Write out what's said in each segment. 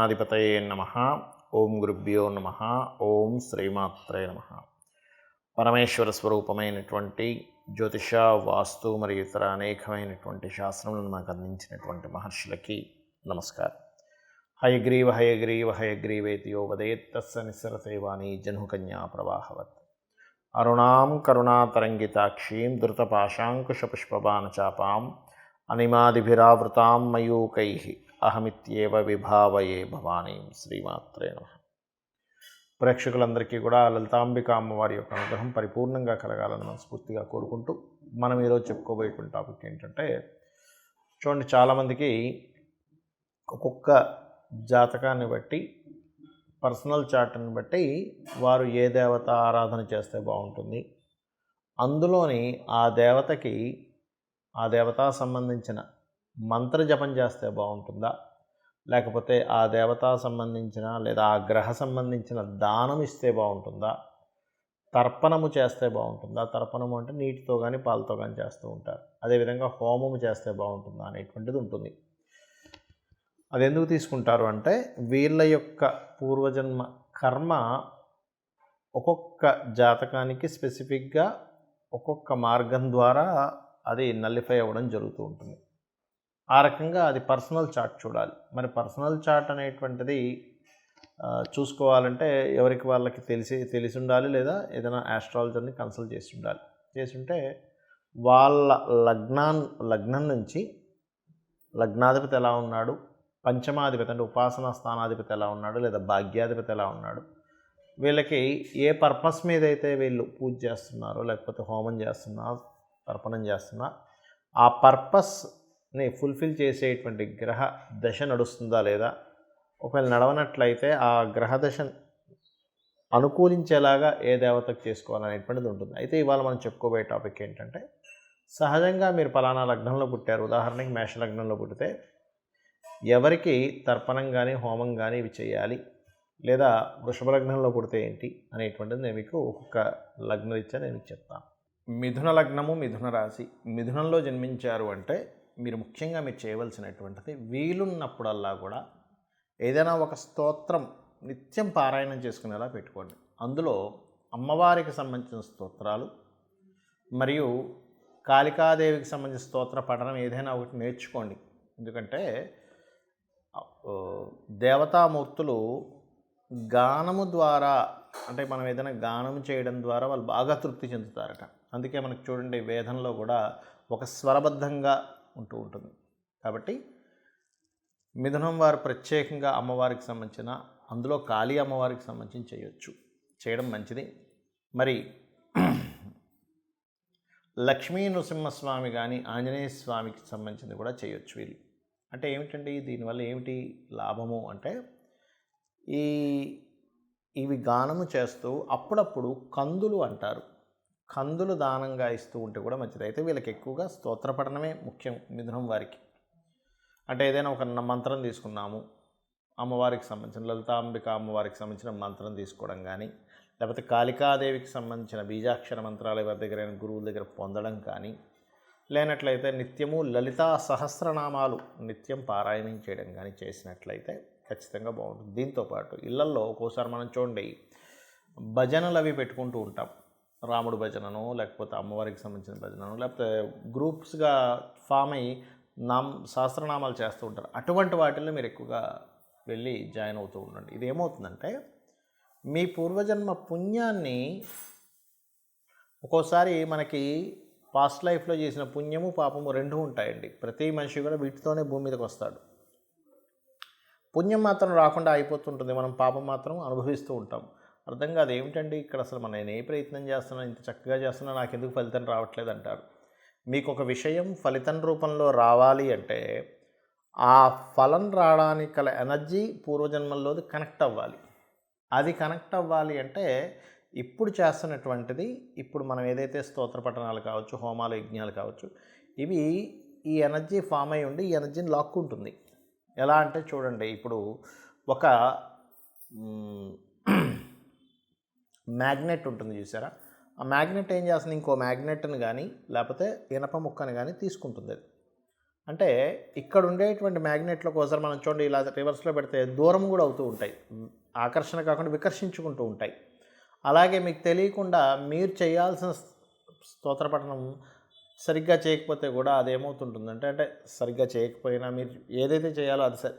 గణాధిపతయే నమః. ఓం గురుభ్యో నమః. ఓం శ్రీమాత్రే నమః. పరమేశ్వర స్వరూపమైనటువంటి జ్యోతిష, వాస్తు మరియు ఇతర అనేకమైనటువంటి శాస్త్రములను మనకు అందించినటువంటి మహర్షులకి నమస్కారం. హయగ్రీవ హయగ్రీవ హయగ్రీవేతి యో వదేత్ తస్య నిస్సరతే వాణి జహ్నుకన్యా ప్రవాహవత్. అరుణాం కరుణాతరంగితాక్షీం ధృతపాశాంకుశపుష్పబాణచాపాం అనిమాదిభిరావృతాం మయూకైః అహమిత్యేవ విభావయే భవానీం. శ్రీమాత్రే నమః. ప్రేక్షకులందరికీ కూడా లలితాంబిక అమ్మవారి యొక్క అనుగ్రహం పరిపూర్ణంగా కలగాలని మనస్ఫూర్తిగా కోరుకుంటూ మనం ఈరోజు చెప్పుకోబోయేటువంటి టాపిక్ ఏంటంటే, చూడండి, చాలామందికి ఒక్కొక్క జాతకాన్ని బట్టి, పర్సనల్ చార్ట్ని బట్టి వారు ఏ దేవత ఆరాధన చేస్తే బాగుంటుంది, అందులోని ఆ దేవతకి ఆ దేవతా సంబంధించిన మంత్ర జపం చేస్తే బాగుంటుందా, లేకపోతే ఆ దేవతా సంబంధించిన లేదా ఆ గ్రహ సంబంధించిన దానం ఇస్తే బాగుంటుందా, తర్పణము చేస్తే బాగుంటుందా. తర్పణము అంటే నీటితో కానీ పాలతో కానీ చేస్తూ ఉంటారు. అదేవిధంగా హోమము చేస్తే బాగుంటుందా అనేటువంటిది ఉంటుంది. అది ఎందుకు తీసుకుంటారు అంటే, వీళ్ళ యొక్క పూర్వజన్మ కర్మ ఒక్కొక్క జాతకానికి స్పెసిఫిక్గా ఒక్కొక్క మార్గం ద్వారా అది నల్లిఫై అవ్వడం జరుగుతూ ఉంటుంది. ఆ రకంగా అది పర్సనల్ చార్ట్ చూడాలి. మరి పర్సనల్ చార్ట్ అనేటువంటిది చూసుకోవాలంటే ఎవరికి వాళ్ళకి తెలిసి ఉండాలి, లేదా ఏదైనా ఆస్ట్రాలజర్ని కన్సల్ట్ చేసి ఉంటే వాళ్ళ లగ్నం నుంచి లగ్నాధిపతి ఎలా ఉన్నాడు, పంచమాధిపతి అంటే ఉపాసనా స్థానాధిపతి ఎలా ఉన్నాడు, లేదా భాగ్యాధిపతి ఎలా ఉన్నాడు, వీళ్ళకి ఏ పర్పస్ మీద అయితే వీళ్ళు పూజ చేస్తున్నారో, లేకపోతే హోమం చేస్తున్నా, తర్పణం చేస్తున్నా, ఆ పర్పస్ని ఫుల్ఫిల్ చేసేటువంటి గ్రహ దశ నడుస్తుందా లేదా, ఒకవేళ నడవనట్లయితే ఆ గ్రహ దశ అనుకూలించేలాగా ఏ దేవతకు చేసుకోవాలనేటువంటిది ఉంటుంది. అయితే ఇవాళ మనం చెప్పుకోబోయే టాపిక్ ఏంటంటే, సహజంగా మీరు పలానా లగ్నంలో పుట్టారు, ఉదాహరణకి మేష లగ్నంలో పుట్టితే ఎవరికి తర్పణం కానీ హోమం కానీ ఇవి చేయాలి, లేదా వృషభ లగ్నంలో పుడితే ఏంటి అనేటువంటిది నేను మీకు ఒక్కొక్క లగ్నరీత్యా నేను చెప్తాను. మిథున లగ్నము, మిథున రాశి, మిథునంలో జన్మించారు అంటే మీరు ముఖ్యంగా మీరు చేయవలసినటువంటిది, వీలున్నప్పుడల్లా కూడా ఏదైనా ఒక స్తోత్రం నిత్యం పారాయణం చేసుకునేలా పెట్టుకోండి. అందులో అమ్మవారికి సంబంధించిన స్తోత్రాలు మరియు కాళికాదేవికి సంబంధించిన స్తోత్ర పఠనం ఏదైనా ఒకటి నేర్చుకోండి. ఎందుకంటే దేవతామూర్తులు గానము ద్వారా, అంటే మనం ఏదైనా గానం చేయడం ద్వారా వాళ్ళు బాగా తృప్తి చెందుతారట. అందుకే మనకు చూడండి, వేదంలో కూడా ఒక స్వరబద్ధంగా ఉంటూ ఉంటుంది. కాబట్టి మిథునం వారు ప్రత్యేకంగా అమ్మవారికి సంబంధించిన, అందులో కాళీ అమ్మవారికి సంబంధించి చేయడం మంచిది. మరి లక్ష్మీ నృసింహస్వామి కానీ ఆంజనేయ స్వామికి సంబంధించింది కూడా చేయొచ్చు వీళ్ళు. అంటే ఏమిటండి, దీనివల్ల ఏమిటి లాభము అంటే, ఇవి గానము చేస్తూ అప్పుడప్పుడు కందులు అంటారు, కందులు దానంగా ఇస్తూ ఉంటే కూడా మంచిది. అయితే వీళ్ళకి ఎక్కువగా స్తోత్ర పఠనమే ముఖ్యం మిథునం వారికి. అంటే ఏదైనా ఒక మంత్రం తీసుకున్నాము, అమ్మవారికి సంబంధించిన లలితాంబిక అమ్మవారికి సంబంధించిన మంత్రం తీసుకోవడం కానీ, లేకపోతే కాళికాదేవికి సంబంధించిన బీజాక్షర మంత్రాలు ఎవరి దగ్గర గురువుల దగ్గర పొందడం కానీ, లేనట్లయితే నిత్యము లలితా సహస్రనామాలు నిత్యం పారాయణం చేయడం కానీ చేసినట్లయితే ఖచ్చితంగా బాగుంటుంది. దీంతోపాటు ఇళ్లల్లో ఒక్కోసారి మనం చూడండి, భజనలు అవి పెట్టుకుంటూ ఉంటాం. రాముడు భజనను, లేకపోతే అమ్మవారికి సంబంధించిన భజనను, లేకపోతే గ్రూప్స్గా ఫామ్ అయ్యి సహస్రనామాలు చేస్తూ ఉంటారు. అటువంటి వాటిల్లో మీరు ఎక్కువగా వెళ్ళి జాయిన్ అవుతూ ఉండండి. ఇది ఏమవుతుందంటే, మీ పూర్వజన్మ పుణ్యాన్ని ఒక్కోసారి మనకి పాస్ట్ లైఫ్లో చేసిన పుణ్యము పాపము రెండూ ఉంటాయండి. ప్రతి మనిషి కూడా వీటితోనే భూమి మీదకి వస్తాడు. పుణ్యం మాత్రం రాకుండా అయిపోతుంటుంది, మనం పాపం మాత్రం అనుభవిస్తూ ఉంటాం. అర్థం కాదు, ఏమిటండి ఇక్కడ అసలు నేను ఏ ప్రయత్నం చేస్తున్నాను, ఇంత చక్కగా చేస్తున్నా, నాకు ఎందుకు ఫలితం రావట్లేదు అంటారు. మీకు ఒక విషయం ఫలితం రూపంలో రావాలి అంటే ఆ ఫలం రావడానికి గల ఎనర్జీ పూర్వజన్మల్లోది కనెక్ట్ అవ్వాలి. అది కనెక్ట్ అవ్వాలి అంటే ఇప్పుడు చేస్తున్నటువంటిది, ఇప్పుడు మనం ఏదైతే స్తోత్ర పఠనాలు కావచ్చు, హోమాలు, యజ్ఞాలు కావచ్చు, ఇవి ఈ ఎనర్జీ ఫామ్ అయి ఉండి ఈ ఎనర్జీని లాక్కుంటుంది. ఎలా అంటే చూడండి, ఇప్పుడు ఒక మ్యాగ్నెట్ ఉంటుంది చూసారా, ఆ మ్యాగ్నెట్ ఏం చేస్తుంది, ఇంకో మ్యాగ్నెట్ని కానీ లేకపోతే ఇనప ముక్కని కానీ తీసుకుంటుంది. అది అంటే ఇక్కడ ఉండేటువంటి మ్యాగ్నెట్ల కోసం మనం చూడండి ఇలా రివర్స్లో పెడితే దూరం కూడా అవుతూ ఉంటాయి, ఆకర్షణ కాకుండా వికర్షించుకుంటూ ఉంటాయి. అలాగే మీకు తెలియకుండా మీరు చేయాల్సిన స్తోత్ర పఠనం సరిగ్గా చేయకపోతే కూడా అదేమవుతుంటుందంటే, అంటే సరిగ్గా చేయకపోయినా మీరు ఏదైతే చేయాలో అది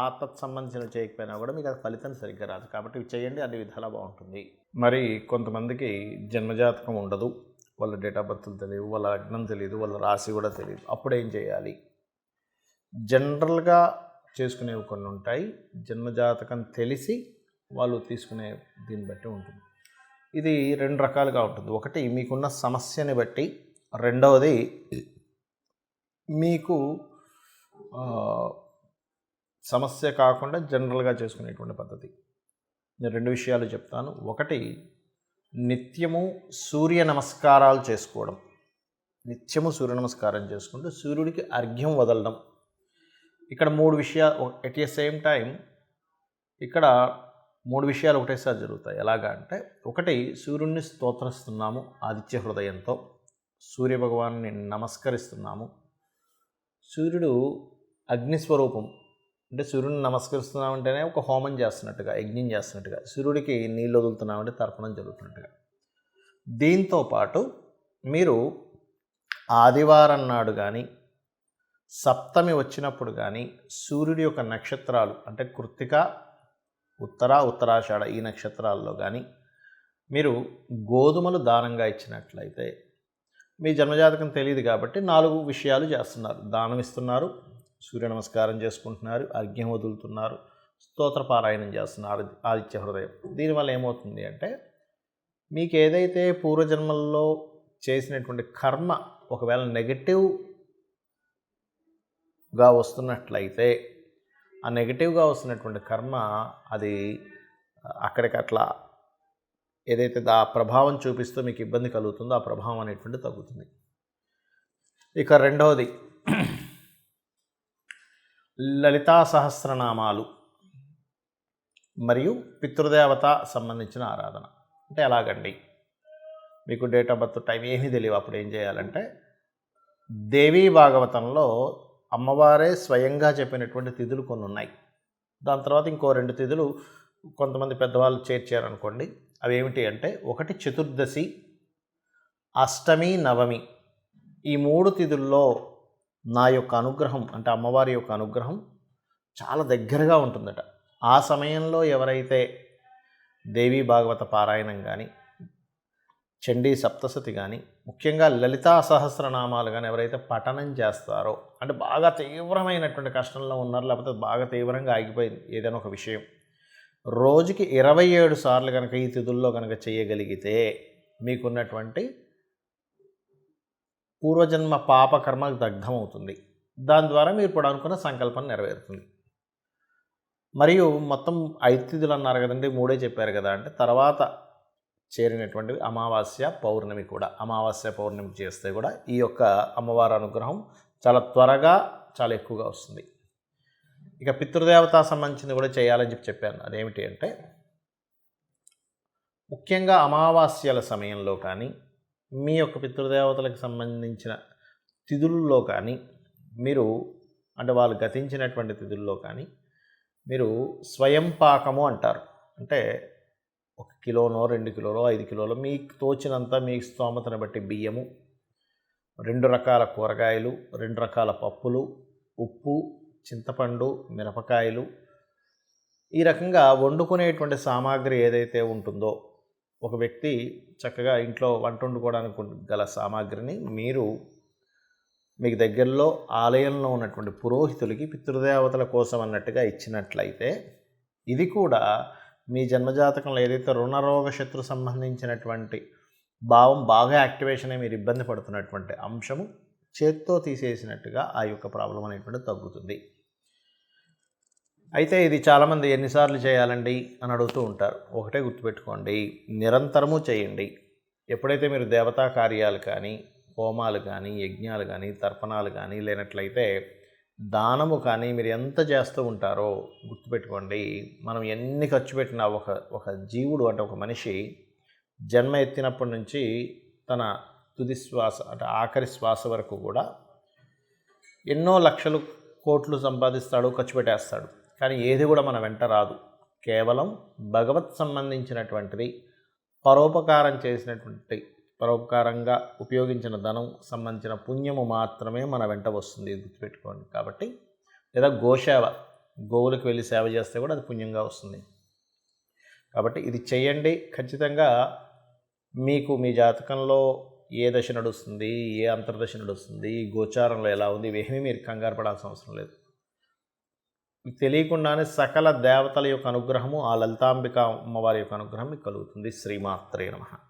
ఆ సంబంధించిన చేయకపోయినా కూడా మీకు అది ఫలితం సరిగ్గా రాదు. కాబట్టి ఇవి చేయండి, అన్ని విధాలా బాగుంటుంది. మరి కొంతమందికి జన్మజాతకం ఉండదు, వాళ్ళ డేట్ ఆఫ్ బర్త్లు తెలియదు, వాళ్ళ లగ్నం తెలియదు, వాళ్ళ రాశి కూడా తెలియదు. అప్పుడు ఏం చేయాలి? జనరల్గా చేసుకునేవి కొన్ని ఉంటాయి, జన్మజాతకం తెలిసి వాళ్ళు తీసుకునే దీన్ని బట్టి ఉంటుంది. ఇది రెండు రకాలుగా ఉంటుంది. ఒకటి మీకున్న సమస్యని బట్టి, రెండవది మీకు సమస్య కాకుండా జనరల్గా చేసుకునేటువంటి పద్ధతి. నేను రెండు విషయాలు చెప్తాను. ఒకటి, నిత్యము సూర్య నమస్కారాలు చేసుకోవడం. నిత్యము సూర్య నమస్కారం చేసుకుంటూ సూర్యుడికి అర్ఘ్యం వదలడం. ఇక్కడ మూడు విషయాలు ఎట్ ఏ సేమ్ టైం ఇక్కడ మూడు విషయాలు ఒకటేసారి జరుగుతాయి. ఎలాగా అంటే, ఒకటి, సూర్యుడిని స్తోత్రిస్తున్నాము ఆదిత్య హృదయంతో, సూర్యభగవాన్ని నమస్కరిస్తున్నాము. సూర్యుడు అగ్నిస్వరూపం, అంటే సూర్యుడిని నమస్కరిస్తున్నామంటేనే ఒక హోమం చేస్తున్నట్టుగా, యజ్ఞం చేస్తున్నట్టుగా, సూర్యుడికి నీళ్ళు వదులుతున్నామంటే తర్పణం జరుగుతున్నట్టుగా. దీంతో పాటు మీరు ఆదివారం నాడు కానీ, సప్తమి వచ్చినప్పుడు కానీ, సూర్యుడి యొక్క నక్షత్రాలు అంటే కృత్తిక, ఉత్తరాషాఢ ఈ నక్షత్రాల్లో కానీ మీరు గోధుమలు దానంగా ఇచ్చినట్లయితే, మీ జన్మజాతకం తెలియదు కాబట్టి 4 విషయాలు చేస్తున్నారు. దానం ఇస్తున్నారు, సూర్య నమస్కారం చేసుకుంటున్నారు, అర్ఘ్యం వదులుతున్నారు, స్తోత్రపారాయణం చేస్తున్నారు ఆదిత్య హృదయం. దీనివల్ల ఏమవుతుంది అంటే, మీకు ఏదైతే పూర్వజన్మల్లో చేసినటువంటి కర్మ ఒకవేళ నెగటివ్గా వస్తున్నట్లయితే, ఆ నెగటివ్గా వస్తున్నటువంటి కర్మ అది అక్కడికి అట్లా ఏదైతే ఆ ప్రభావం చూపిస్తూ మీకు ఇబ్బంది కలుగుతుందో ఆ ప్రభావం అనేటువంటి తగ్గుతుంది. ఇక రెండవది, లలితా సహస్రనామాలు మరియు పితృదేవత సంబంధించిన ఆరాధన. అంటే ఎలాగండి? మీకు డేట్ ఆఫ్ బర్త్ టైం ఏమీ తెలియవు, అప్పుడు ఏం చేయాలంటే, దేవీ భాగవతంలో అమ్మవారే స్వయంగా చెప్పినటువంటి తిథులు కొన్ని ఉన్నాయి. దాని తర్వాత ఇంకో 2 తిథులు కొంతమంది పెద్దవాళ్ళు చేర్చారనుకోండి. అవి ఏమిటి అంటే, ఒకటి చతుర్దశి, అష్టమి, నవమి. ఈ 3 తిథుల్లో నా యొక్క అనుగ్రహం అంటే అమ్మవారి యొక్క అనుగ్రహం చాలా దగ్గరగా ఉంటుందట. ఆ సమయంలో ఎవరైతే దేవీ భాగవత పారాయణం కానీ, చండీ సప్తశతి కానీ, ముఖ్యంగా లలితా సహస్రనామాలు కానీ ఎవరైతే పఠనం చేస్తారో, అంటే బాగా తీవ్రమైనటువంటి కష్టంలో ఉన్నారు, లేకపోతే బాగా తీవ్రంగా ఆగిపోయింది ఏదైనా ఒక విషయం, రోజుకి 27 సార్లు కనుక ఈ తిథుల్లో కనుక చేయగలిగితే మీకున్నటువంటి పూర్వజన్మ పాపకర్మ దగ్ధమవుతుంది. దాని ద్వారా మీరు ఇప్పుడు అనుకున్న సంకల్పం నెరవేరుతుంది. మరియు మొత్తం 5 తిథులు అన్నారు కదండి, 3 చెప్పారు కదా అంటే, తర్వాత చేరినటువంటివి అమావాస్య, పౌర్ణమి కూడా. అమావాస్య, పౌర్ణమి చేస్తే కూడా ఈ యొక్క అమ్మవారి అనుగ్రహం చాలా త్వరగా చాలా ఎక్కువగా వస్తుంది. ఇక పితృదేవత సంబంధించింది కూడా చేయాలని చెప్పాను. అదేమిటి అంటే, ముఖ్యంగా అమావాస్యల సమయంలో కానీ, మీ యొక్క పితృదేవతలకు సంబంధించిన తిథుల్లో కానీ మీరు, అంటే వాళ్ళు గతించినటువంటి తిథుల్లో కానీ మీరు స్వయం పాకము అంటారు. అంటే 1 కిలోనో 2 కిలోలో 5 కిలోలో మీకు తోచినంత మీ స్తోమతను బట్టి బియ్యము, 2 రకాల కూరగాయలు, 2 రకాల పప్పులు, ఉప్పు, చింతపండు, మిరపకాయలు, ఈ రకంగా వండుకునేటువంటి సామాగ్రి ఏదైతే ఉంటుందో, ఒక వ్యక్తి చక్కగా ఇంట్లో వంట వండుకోవడానికి గల సామాగ్రిని మీరు మీకు దగ్గరలో ఆలయంలో ఉన్నటువంటి పురోహితులకి పితృదేవతల కోసం అన్నట్టుగా ఇచ్చినట్లయితే, ఇది కూడా మీ జన్మజాతకంలో ఏదైతే రుణరోగ శత్రు సంబంధించినటువంటి భావం బాగా యాక్టివేషన్ అయ్యి మీరు ఇబ్బంది పడుతున్నటువంటి అంశము చేత్తో తీసేసినట్టుగా ఆ యొక్క ప్రాబ్లం అనేటువంటి తగ్గుతుంది. అయితే ఇది చాలామంది ఎన్నిసార్లు చేయాలండి అని అడుగుతూ ఉంటారు. ఒకటే గుర్తుపెట్టుకోండి, నిరంతరము చేయండి. ఎప్పుడైతే మీరు దేవతా కార్యాలు కానీ, హోమాలు కానీ, యజ్ఞాలు కానీ, తర్పణాలు కానీ, లేనట్లయితే దానము కానీ మీరు ఎంత చేస్తూ ఉంటారో గుర్తుపెట్టుకోండి, మనం ఎన్ని ఖర్చు పెట్టినా ఒక జీవుడు అంటే ఒక మనిషి జన్మ ఎత్తినప్పటి నుంచి తన తుది శ్వాస అంటే ఆఖరి శ్వాస వరకు కూడా ఎన్నో లక్షలు కోట్లు సంపాదిస్తాడు, ఖర్చు పెట్టేస్తాడు, కానీ ఏది కూడా మన వెంట రాదు. కేవలం భగవత్ సంబంధించినటువంటిది, పరోపకారం చేసినటువంటి, పరోపకారంగా ఉపయోగించిన ధనం సంబంధించిన పుణ్యము మాత్రమే మన వెంట వస్తుంది, ఇది గుర్తుపెట్టుకోండి. కాబట్టి లేదా గోసేవ, గోవులకు వెళ్ళి సేవ చేస్తే కూడా అది పుణ్యంగా వస్తుంది. కాబట్టి ఇది చేయండి. ఖచ్చితంగా మీకు మీ జాతకంలో ఏ దశ నడుస్తుంది, ఏ అంతర్దశ నడుస్తుంది, గోచారంలో ఎలా ఉంది, ఇవేమీ మీరు కంగారు పడాల్సిన అవసరం లేదు. మీకు తెలియకుండానే సకల దేవతల యొక్క అనుగ్రహము, ఆ లలితాంబిక అమ్మవారి యొక్క అనుగ్రహం మీకు కలుగుతుంది. శ్రీమాత్రే నమః.